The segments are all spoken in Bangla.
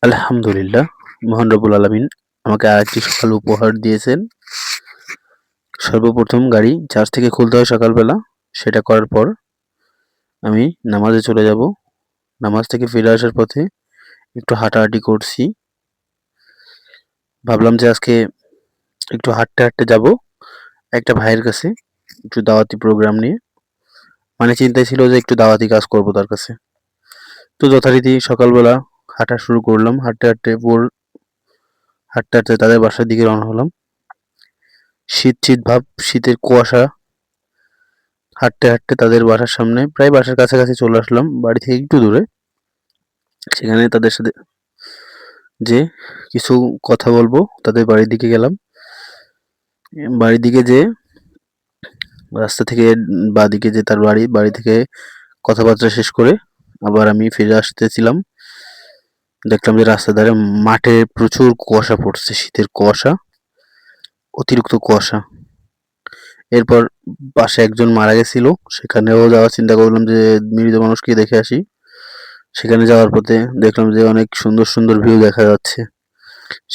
আলহামদুলিল্লাহ, মহান রব্বুল আলামিন আমাকে আরেকটি সকাল উপহার দিয়েছেন। সর্বপ্রথম গাড়ি চার্জ থেকে খুলতে হয় সকালবেলা। সেটা করার পর আমি নামাজে চলে যাব। নামাজ থেকে ফিরে আসার পথে একটু হাঁটাহাঁটি করছি। ভাবলাম যে আজকে একটু হাঁটতে যাব একটা ভাইয়ের কাছে, একটু দাওয়াতি প্রোগ্রাম নিয়ে। মানে চিন্তায় ছিল যে একটু দাওয়াতি কাজ করব তার কাছে। তো যথারীতি সকালবেলা হাঁটা শুরু করলাম। হাঁটতে হাঁটতে তাদের বাসার দিকে রওনা হলাম। শীত ভাব, শীতের কুয়াশা। হাঁটতে তাদের বাসার সামনে, প্রায় বাসার কাছাকাছি চলে আসলাম। বাড়ি থেকে একটু দূরে। সেখানে তাদের সাথে যেয়ে কিছু কথা বলবো। তাদের বাড়ির দিকে গেলাম। বাড়ির দিকে যেয়ে রাস্তা থেকে বাঁদিকে যে তার বাড়ি, বাড়ি থেকে কথাবার্তা শেষ করে আবার আমি ফিরে আসতেছিলাম। দেখলাম যে রাস্তার ধারে মাঠে প্রচুর কুয়াশা পড়ছে, শীতের কুয়াশা, অতিরিক্ত কুয়াশা। এরপর পাশে একজন মারা গেছিল, সেখানেও যাওয়ার চিন্তা করলাম যে মৃত মানুষকে দেখে আসি। সেখানে যাওয়ার পথে দেখলাম যে অনেক সুন্দর সুন্দর ভিউ দেখা যাচ্ছে।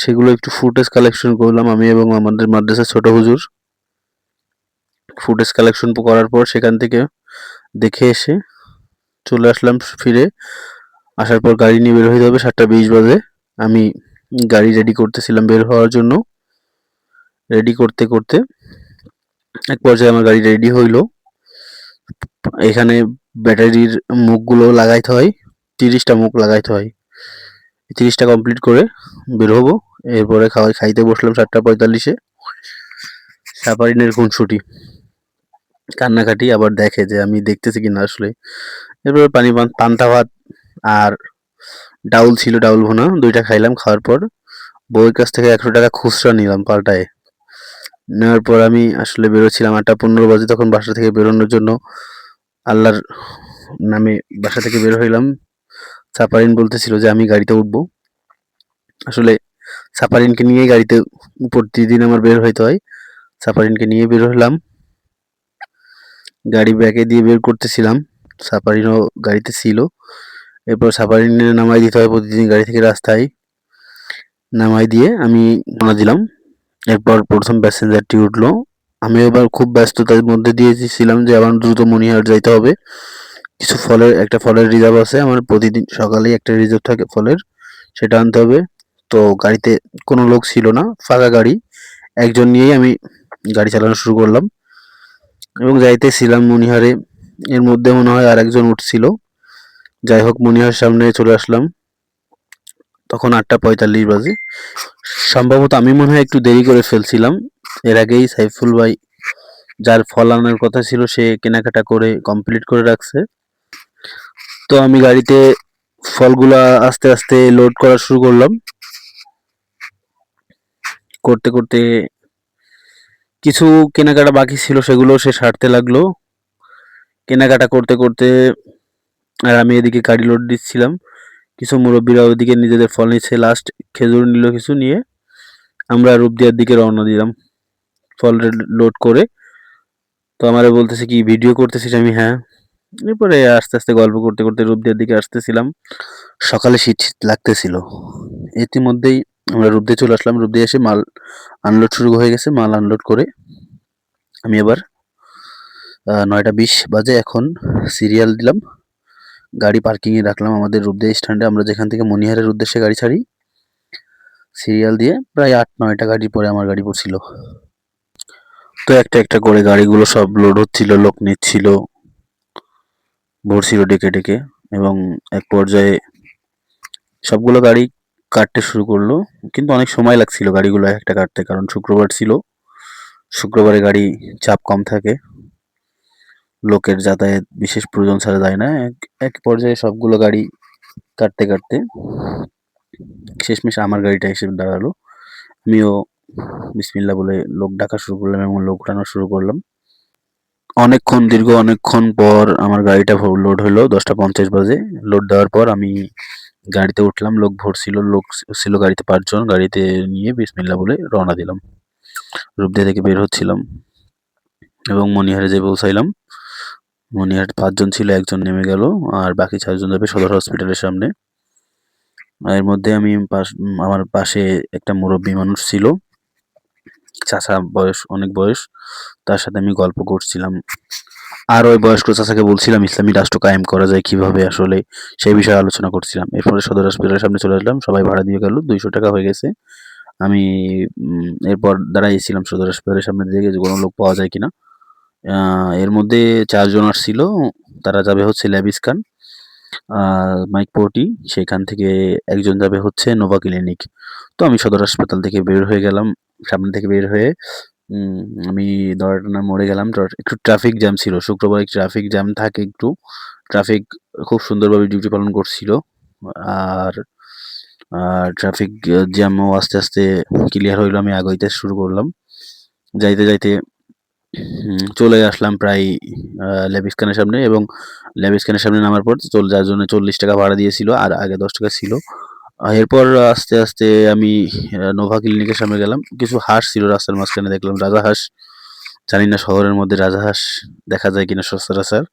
সেগুলো একটু ফুটেজ কালেকশন করলাম আমি এবং আমাদের মাদ্রাসার ছোট হুজুর। ফুটেজ কালেকশন করার পর সেখান থেকে দেখে এসে চলে আসলাম ফিরে। আসার পর গাড়ি নিয়ে বের হতে হবে 7:20 বাজে। আমি গাড়ি রেডি করতেছিলাম বের হওয়ার জন্য। রেডি করতে করতে এক পর্যায়ে আমার গাড়ি রেডি হইল। এখানে ব্যাটারির মুখগুলো লাগাইতে হয়, 30টা মুখ লাগাইতে হয়। 30টা কমপ্লিট করে বের হবো। এরপরে খাইতে বসলাম 7:45-এ। সাপারিনের খুনসুটি কান্নাকাটি আবার দেখে যে আমি দেখতেছি কিনা আসলে। এরপরে পান্তা ভাত আর ডাউল ছিল, ডাউল ভুনা 2টা খাইলাম। খাওয়ার পর বউয়ের কাছ থেকে 100 টাকা খুচরা নিলাম পাল্টায়। নেওয়ার পর আমি আসলে বেরোচ্ছিলাম 8:15 বাজে, তখন বাসা থেকে বেরোনোর জন্য আল্লাহর নামে বাসা থেকে বের হইলাম। সাপারিন বলতেছিল যে আমি গাড়িতে উঠবো। আসলে সাপারিনকে নিয়েই গাড়িতে প্রতিদিন আমার বের হইতে হয়। সাপারিনকে নিয়ে বের হলাম। গাড়ি ব্যাকে দিয়ে বের করতেছিলাম। সাপারিনও গাড়িতে ছিল। এরপর সাপারিনে নামাই দিতে হয় প্রতিদিন গাড়ি থেকে রাস্তায়। নামাই দিয়ে আমি রওনা দিলাম। এরপর প্রথম প্যাসেঞ্জারটি উঠলো। আমি এবার খুব ব্যস্ততার মধ্যে দিয়ে ছিলাম যে আমার দ্রুত মনিহাট যাইতে হবে। কিছু একটা ফলের রিজার্ভ আছে আমার, প্রতিদিন সকালেই একটা রিজার্ভ থাকে ফলের, সেটা আনতে হবে। তো গাড়িতে কোনো লোক ছিল না, ফাঁকা গাড়ি। একজন নিয়েই আমি গাড়ি চালানো শুরু করলাম এবং যাইতেছিলাম মনিহারে। এর মধ্যে মনে হয় আর একজন উঠছিল। যাই হোক, মনিহার সামনে চলে আসলাম। তখন 8:45 বাজে। সম্ভবত আমি মনে হয় একটু দেরি করে ফেলছিলাম। এর আগেই সাইফুল ভাই, যার ফল আনার কথা ছিল, সে কেনাকাটা করে কমপ্লিট করে রাখছে। তো আমি গাড়িতে ফলগুলা আস্তে আস্তে লোড করা শুরু করলাম। করতে করতে কিছু কেনাকাটা বাকি ছিল, সেগুলো সে সারতে লাগলো। কেনাকাটা করতে করতে আর আমি এদিকে গাড়ি লোড দিচ্ছিলাম। কিছু মুরব্বীরা ওইদিকে নিজেদের ফল নিচ্ছে, লাস্ট খেজুর নিল কিছু, নিয়ে আমরা রূপদিয়ার দিকে রওনা দিলাম ফল লোড করে। তো আমারে বলতেছে কি ভিডিও করতেছিস? আমি হ্যাঁ। এরপরে আস্তে আস্তে গল্প করতে করতে রূপদিয়ার দিকে আসতেছিলাম। সকালে শীত শীত লাগতেছিল। ইতিমধ্যেই আমরা রূপদিয়া চলে আসলাম। রূপদিয়া এসে মাল আনলোড শুরু হয়ে গেছে। মাল আনলোড করে আমি এবার 9:20 বাজে, এখন সিরিয়াল দিলাম। গাড়ি পার্কিংয়ে রাখলাম আমাদের রূপদিয়া স্ট্যান্ডে। আমরা যেখান থেকে মনিহারের উদ্দেশ্যে গাড়ি ছাড়ি, সিরিয়াল দিয়ে প্রায় 8-9টা গাড়ি পরে আমার গাড়ি পড়ছিল। তো একটা একটা করে গাড়িগুলো সব লোড হচ্ছিল, লোক নিচ্ছিল, ভরছিল ডেকে ডেকে। এবং এক পর্যায়ে সবগুলো গাড়ি কাটতে শুরু করলো। কিন্তু অনেক সময় লাগছিল গাড়িগুলো একটা কাটতে, কারণ শুক্রবার ছিল। শুক্রবারে গাড়ি চাপ কম থাকে, লোকের যাতায়াত বিশেষ প্রয়োজন ছাড়া যায় না। এক পর্যায়ে সবগুলো গাড়ি কাটতে কাটতে শেষমেশ আমার গাড়িটা এসে দাঁড়ালো। আমিও বিসমিল্লাহ বলে লোক ডাকা শুরু করলাম এবং লোক উঠানো শুরু করলাম। দীর্ঘ অনেকক্ষণ পর আমার গাড়িটা লোড হলো 10:50 বাজে। লোড দেওয়ার পর আমি গাড়িতে উঠলাম। লোক ভরছিল, লোক ছিল গাড়িতে 5 জন। গাড়িতে নিয়ে বিসমিল্লাহ বলে রওনা দিলাম। রূপদিয়া থেকে বের হচ্ছিলাম এবং মনিহারে যেয়ে পৌঁছাইলাম। মনিহার 5 জন ছিল, একজন নেমে গেল, আর বাকি 4 জন যাবে সদর হসপিটালের সামনে। এর মধ্যে আমি আমার পাশে একটা মুরব্বী মানুষ ছিল, চাচা, বয়স অনেক বয়স। তার সাথে আমি গল্প করছিলাম। আর ওই বয়স্ক চাচাকে বলছিলাম ইসলামী রাষ্ট্র কায়েম করা যায় কিভাবে, আসলে সেই বিষয়ে আলোচনা করছিলাম। এরপরে সদর হাসপাতালের সামনে চলে আসলাম, সবাই ভাড়া দিয়ে গেল, 200 টাকা হয়ে গেছে। আমি এরপর দাঁড়াইছিলাম সদর হাসপাতালের সামনে দিকে যে কোনো লোক পাওয়া যায় কিনা। এর মধ্যে 4 জন আসছিল, তারা যাবে হচ্ছে ল্যাবিসখান, মাইকপট্টি, সেখান থেকে একজন যাবে হচ্ছে নোভা ক্লিনিক। তো আমি সদর হাসপাতাল থেকে বের হয়ে গেলাম, সামনে থেকে বের হয়ে উম, আমি দড়াটানা মোড়ে গেলাম। একটু ট্রাফিক জ্যাম ছিল, শুক্রবার ট্রাফিক জ্যাম থাকে একটু। ট্রাফিক খুব সুন্দরভাবে ডিউটি পালন করছিল। আর ট্রাফিক জ্যামও আস্তে আস্তে ক্লিয়ার হইলো, আমি আগাইতে শুরু করলাম। যাইতে যাইতে চলে আসলাম প্রায় লেভিস খানের সামনে, এবং লেভিস খানের সামনে নামার পর যার জন্য 40 টাকা ভাড়া দিয়েছিল, আর আগে 10 টাকা ছিল। এরপর আস্তে আস্তে আমি নোভা ক্লিনিকের সামনে গেলাম। কিছু হাঁস ছিল রাস্তার মাঝখানে, দেখলাম রাজাহাঁস। জানি না শহরের মধ্যে রাজাহাঁস দেখা যায় কিনা সচরাচর।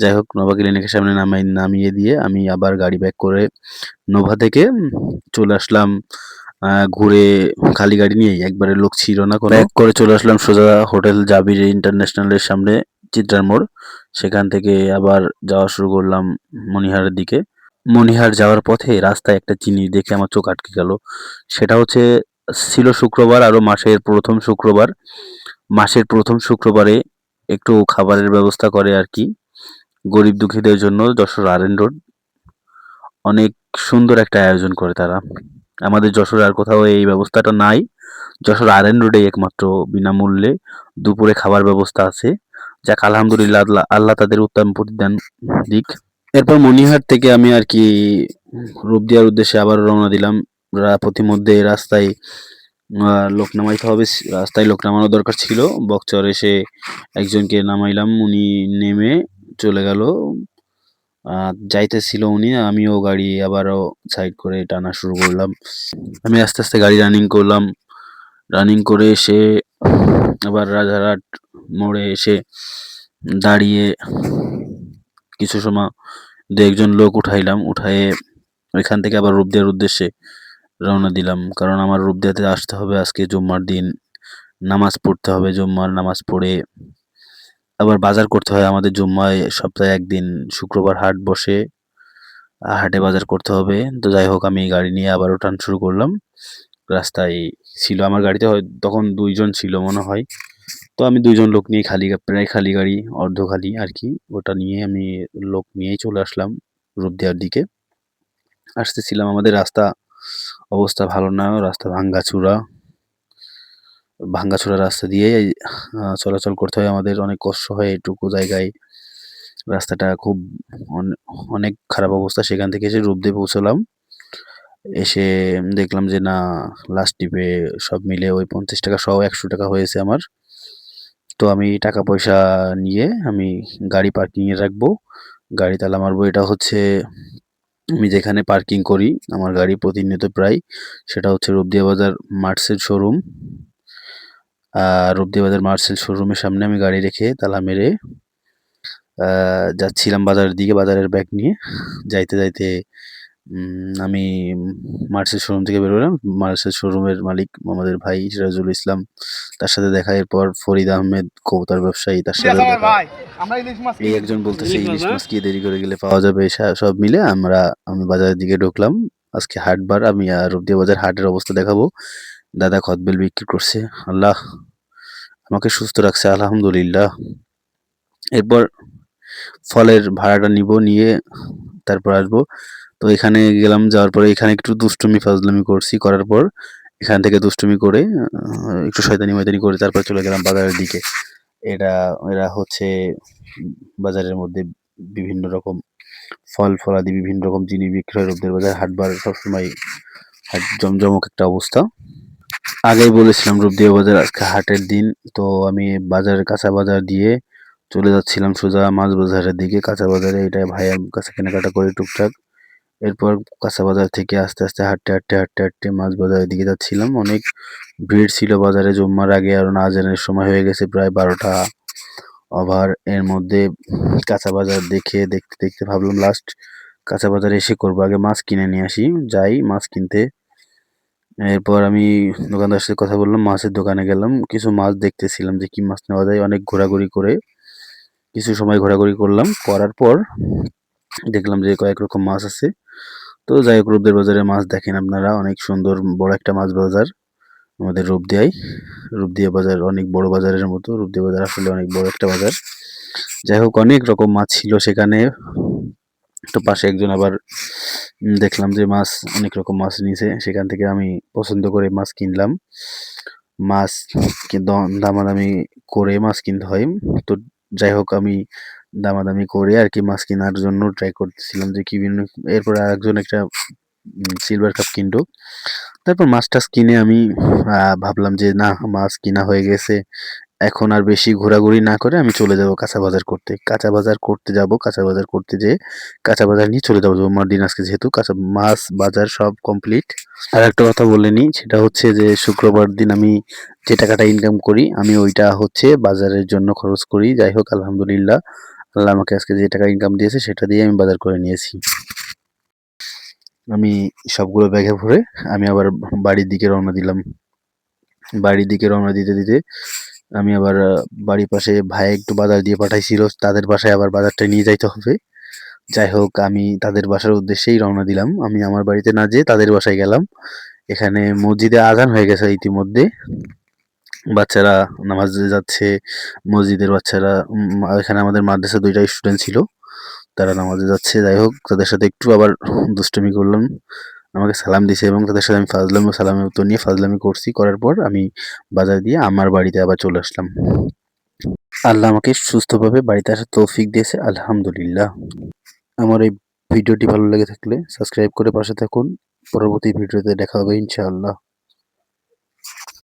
যাই হোক, নোভা ক্লিনিকের সামনে নামিয়ে দিয়ে আমি আবার গাড়ি ব্যাক করে নোভা থেকে চলে আসলাম ঘুরে, খালি গাড়ি নিয়েই, একবারে লোক ছিল না কোনো। ব্যাক করে চলে আসলাম সোজা হোটেল জাবির ইন্টারন্যাশনালের সামনে, চিত্রার মোড়। সেখান থেকে আবার যাওয়া শুরু করলাম মণিহারের দিকে। মণিহার যাওয়ার পথে রাস্তায় একটা জিনিস দেখে আমার চোখ আটকে গেল। সেটা হচ্ছে, ছিল শুক্রবার, আরো মাসের প্রথম শুক্রবার। মাসের প্রথম শুক্রবারে একটু খাবারের ব্যবস্থা করে আর কি, গরিব দুঃখীদের জন্য, যশোর আর এন রোড। অনেক সুন্দর একটা আয়োজন করে তারা। আমাদের যশোরে আর কোথাও এই ব্যবস্থাটা নাই। যশোর আর এন রোডে একমাত্র বিনামূল্যে দুপুরে খাবার ব্যবস্থা আছে। যাক আলহামদুলিল্লাহ, আল্লাহ আল্লাহ তাদের উত্তম প্রতিদান দিক। এরপর মণিহাট থেকে আমি আর কি রূপদিয়ার উদ্দেশ্যে আবার রওনা দিলাম। পথিমধ্যে রাস্তায় লোক নামাইতে হবে, রাস্তায় লোক নামানো দরকার ছিল। বকচর এসে একজনকে নামাইলাম, উনি নেমে চলে গেল। যাইতেছিল উনি, আমিও গাড়ি আবারও সাইড করে টানা শুরু করলাম। আমি আস্তে আস্তে গাড়ি রানিং করলাম। রানিং করে এসে আবার রাজারহাট মোড়ে এসে দাঁড়িয়ে কিছু সময় দু একজন লোক উঠাইলাম, উঠায়ে ওইখান থেকে আবার রূপদিয়ার উদ্দেশ্যে রওনা দিলাম। কারণ আমার রূপদিয়াতে আসতে হবে, আজকে জুম্মার দিন নামাজ পড়তে হবে। জুম্মার নামাজ পড়ে আবার বাজার করতে হয় আমাদের। জুম্মায় সপ্তাহে একদিন শুক্রবার হাট বসে, হাটে বাজার করতে হবে। তো যাই হোক, আমি গাড়ি নিয়ে আবার টান শুরু করলাম। রাস্তায় ছিল আমার গাড়িতে তখন 2 জন ছিল মনে হয়। তো আমি 2 জন লোক নিয়ে প্রায় খালি গাড়ি, অর্ধ খালি আর কি, ওটা নিয়ে আমি লোক নিয়েই চলে আসলাম রূপদিয়ার দিকে। আসতেছিলাম, আমাদের রাস্তা অবস্থা ভালো না, রাস্তা ভাঙ্গাচুরা। ভাঙ্গাচোরা রাস্তা দিয়ে চলাচল করতে হয় আমাদের, অনেক কষ্ট হয় এটুকু জায়গায়। রাস্তাটা খুব অনেক খারাপ অবস্থা। সেখান থেকে এসে রূপদিয়া পৌঁছলাম। এসে দেখলাম যে না, লাস্ট ট্রিপে সব মিলে ওই 50 টাকা সহ 100 টাকা হয়েছে আমার। তো আমি টাকা পয়সা নিয়ে আমি গাড়ি পার্কিংয়ে রাখবো, গাড়ি তালা মারবো। এটা হচ্ছে আমি যেখানে পার্কিং করি আমার গাড়ি প্রতিনিয়ত প্রায়, সেটা হচ্ছে রূপদিয়া বাজার মার্সেল শোরুম। রূপদিয়া বাজার মার্সেল শোরুমের সামনে আমি গাড়ি রেখে তালা মেরে যাচ্ছিলাম বাজারের দিকে, বাজারের ব্যাগ নিয়ে। যাইতে যাইতে আমি মার্সেল শোরুম থেকে বেরোলাম। মার্সেল শোরুমের মালিক আমাদের ভাই সিরাজুল ইসলাম, তার সাথে দেখা। এরপর ফরিদ আহমেদ কবুতর ব্যবসায়ী, তার সাথে দেখা। এই একজন বলতেছে ইলিশ মাছ কি দেরি করে গেলে পাওয়া যাবে। সব মিলে আমি বাজারের দিকে ঢুকলাম। আজকে হাটবার, আমি রূপদিয়া বাজার হাটের অবস্থা দেখাবো। দাদা খতবেল বিক্রি করছে, আল্লাহ আমাকে সুস্থ রাখছে আলহামদুলিল্লাহ। এরপর ফলের ভাড়াটা নিয়ে তারপর আসবো। তো এখানে গেলাম, যাওয়ার পরে এখানে একটু দুষ্টুমি ফাজলামি করছি, করার পর এখান থেকে দুষ্টুমি করে একটু শয়তানি ময়তানি করে তারপর চলে গেলাম বাজারের দিকে। এরা হচ্ছে বাজারের মধ্যে বিভিন্ন রকম ফলাদি, বিভিন্ন রকম জিনিস বিক্রি হয়। রূপদিয়ার বাজার হাটবার সবসময় হাট জমজমক একটা অবস্থা। আগেই বলেছিলাম রূপদিয়া বাজার আজকে হাটের দিন। তো আমি কাঁচা বাজার দিয়ে চলে যাচ্ছিলাম সোজা মাছ বাজারের দিকে। কাঁচা বাজারে এটা ভাইয়ের কাছে কেনাকাটা করে টুকটাক। এরপর কাঁচা বাজার থেকে আস্তে আস্তে হাঁটতে মাছ বাজারের দিকে যাচ্ছিলাম। অনেক ভিড় ছিল বাজারে জুম্মার আগে, আর আজানের সময় হয়ে গেছে প্রায় 12টা ওভার। এর মধ্যে কাঁচা বাজার দেখতে দেখতে ভাবলাম লাস্ট কাঁচা বাজারে এসে করবো, আগে মাছ কিনে নিয়ে আসি। যাই মাছ কিনতে। এরপর আমি দোকানদারের সাথে কথা বললাম, মাছের দোকানে গেলাম, কিছু মাছ দেখতেছিলাম যে কি মাছ নেওয়া যায়। অনেক ঘোরাঘুরি করে কিছু সময় ঘোরাঘুরি করলাম, করার পর দেখলাম যে কয়েক রকম মাছ আছে। তো যাই হোক, রূপদের বাজারে মাছ দেখেন আপনারা, অনেক সুন্দর বড় একটা মাছ বাজার আমাদের রূপদিয়ায়। রূপদিয়া বাজার অনেক বড় বাজারের মতো, রূপদিয়া বাজার আসলে অনেক বড় একটা বাজার। যাই হোক, অনেক রকম মাছ ছিল সেখানে। তো পাশে একজন আবার দেখলাম যে মাছ, অনেক রকম মাছ নিয়েছে, সেখান থেকে আমি পছন্দ করে মাছ কিনলাম। মাছ দামাদামি করে মাছ কিনতে হয়। তো যাই হোক, আমি দামাদামি করে আর কি মাছ কেনার জন্য ট্রাই করতেছিলাম যে কি এরপরে আরেকজন একটা সিলভার কাপ কিনলো। তারপর মাছ টাছ কিনে আমি ভাবলাম যে না, মাছ কিনা হয়ে গেছে, এখন আর বেশি ঘোরাঘুরি না করে আমি চলে যাব কাঁচা বাজার করতে। কাঁচা বাজার করতে যাব, কাঁচা বাজার করতে যেয়ে কাঁচা বাজার নিয়ে চলে যাবো জুম্মার দিন আজকে, যেহেতু কাঁচা মাছ বাজার সব কমপ্লিট। আর একটা কথা বলে নিই, সেটা হচ্ছে যে শুক্রবার দিন আমি যে টাকাটা ইনকাম করি, আমি ওইটা হচ্ছে বাজারের জন্য খরচ করি। যাই হোক, আলহামদুলিল্লাহ, আল্লাহ আমাকে আজকে যে টাকা ইনকাম দিয়েছে সেটা দিয়ে আমি বাজার করে নিয়েছি। আমি সবগুলো ব্যাগে ভরে আমি আবার বাড়ির দিকে রওনা দিলাম। বাড়ির দিকে রওনা দিতে দিতে আমি আবার বাড়ির পাশে ভাই একটু বাজার দিয়ে পাঠাইছিল, তাদের বাসায় আবার বাজারটা নিয়ে যাইতে হবে। যাই হোক, আমি তাদের বাসার উদ্দেশ্যেই রওনা দিলাম। আমি আমার বাড়িতে না যেয়ে তাদের বাসায় গেলাম। এখানে মসজিদে আজান হয়ে গেছে ইতিমধ্যে। বাচ্চারা নামাজে যাচ্ছে, মসজিদের বাচ্চারা। এখানে আমাদের মাদ্রাসা ২টা স্টুডেন্ট ছিল, তারা নামাজে যাচ্ছে। যাই হোক, তাদের সাথে একটু আবার দুষ্টুমি করলাম। আমাকে সালাম দিছে এবং তাদের সাথে আমি ফাজলামি ও সালামের উত্তর নিয়ে ফাজলামি করছি। করার পর আমি বাজার দিয়ে আমার বাড়িতে আবার চলে আসলাম। আল্লাহ আমাকে সুস্থভাবে বাড়িতে আসার তৌফিক দিয়েছে, আলহামদুলিল্লাহ। আমার এই ভিডিওটি ভালো লেগে থাকলে সাবস্ক্রাইব করে পাশে থাকুন। পরবর্তী ভিডিওতে দেখা হবে ইনশাআল্লাহ।